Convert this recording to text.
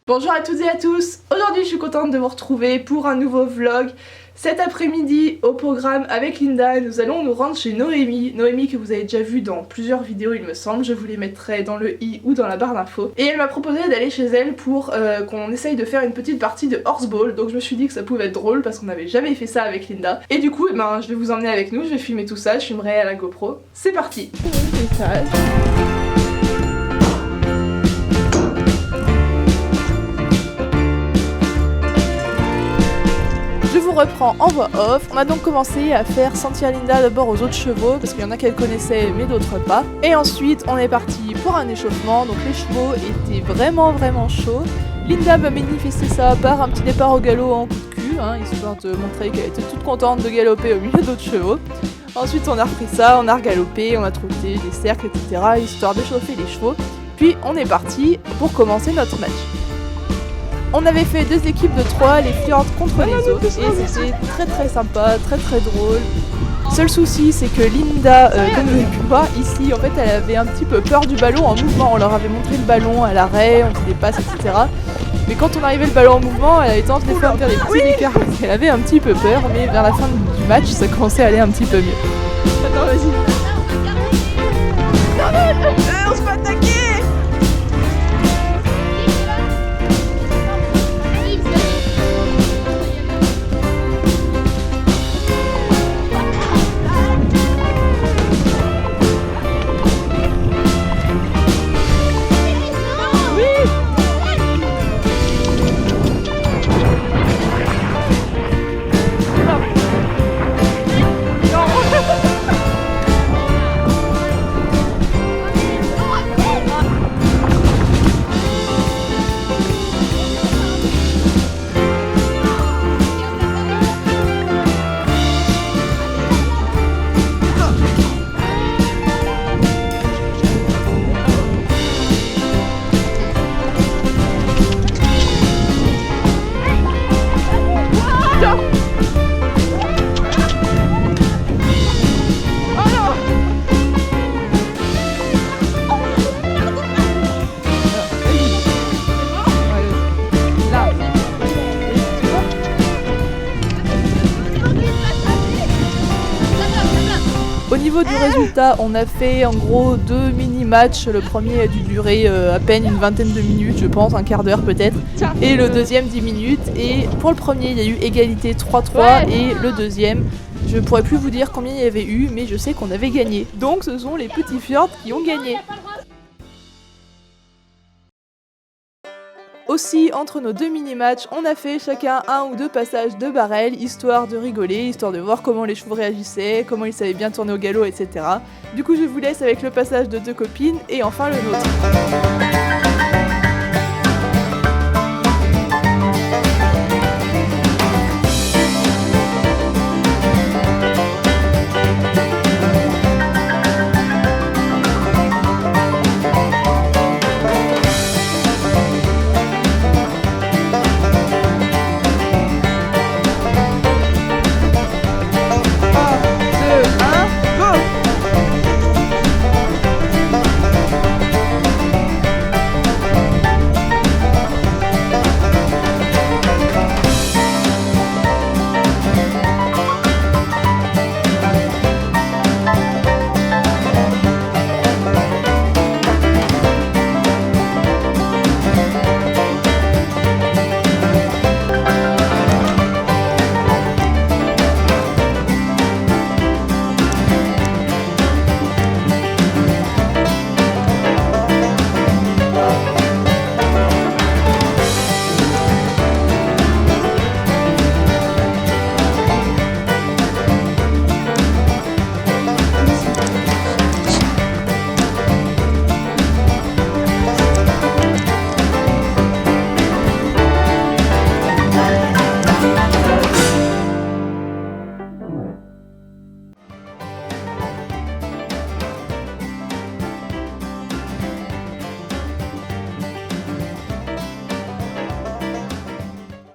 Bonjour à toutes et à tous, aujourd'hui je suis contente de vous retrouver pour un nouveau vlog. Cet après-midi au programme avec Linda, nous allons nous rendre chez Noémie. Noémie que vous avez déjà vu dans plusieurs vidéos il me semble, je vous les mettrai dans le i ou dans la barre d'infos. Et elle m'a proposé d'aller chez elle pour qu'on essaye de faire une petite partie de horseball. Donc je me suis dit que ça pouvait être drôle parce qu'on n'avait jamais fait ça avec Linda. Et du coup je vais vous emmener avec nous, je vais filmer tout ça, je filmerai à la GoPro. C'est parti. Je vous reprends en voix off. On a donc commencé à faire sentir Linda d'abord aux autres chevaux parce qu'il y en a qu'elle connaissait mais d'autres pas. Et ensuite on est parti pour un échauffement, donc les chevaux étaient vraiment chauds. Linda va manifester ça par un petit départ au galop en coup de cul, histoire de montrer qu'elle était toute contente de galoper au milieu d'autres chevaux. Ensuite on a repris ça, on a regalopé, on a trotté des cercles, etc. histoire d'échauffer les chevaux. Puis on est parti pour commencer notre match. On avait fait 2 équipes de 3, les fjords contre les autres, et c'était très sympa, très drôle. Seul souci, c'est que Linda, comme vous avez pu voir ici, en fait, elle avait un petit peu peur du ballon en mouvement. On leur avait montré le ballon à l'arrêt, on faisait des passes, etc. Mais quand on arrivait le ballon en mouvement, elle avait tendance des fois à faire des petits écarts. Elle avait un petit peu peur, mais vers la fin du match, ça commençait à aller un petit peu mieux. Attends, vas-y. On se fait attaquer! Au niveau du résultat, on a fait en gros 2 mini-matchs. Le premier a dû durer à peine une vingtaine de minutes, je pense, un quart d'heure peut-être. Et le deuxième 10 minutes. Et pour le premier, il y a eu égalité 3-3. Et le deuxième, je pourrais plus vous dire combien il y avait eu, mais je sais qu'on avait gagné. Donc ce sont les petits fjords qui ont gagné. Aussi, entre nos 2 mini-matchs, on a fait chacun 1 ou 2 passages de barrel, histoire de rigoler, histoire de voir comment les chevaux réagissaient, comment ils savaient bien tourner au galop, etc. Du coup, je vous laisse avec le passage de 2 copines et enfin le nôtre.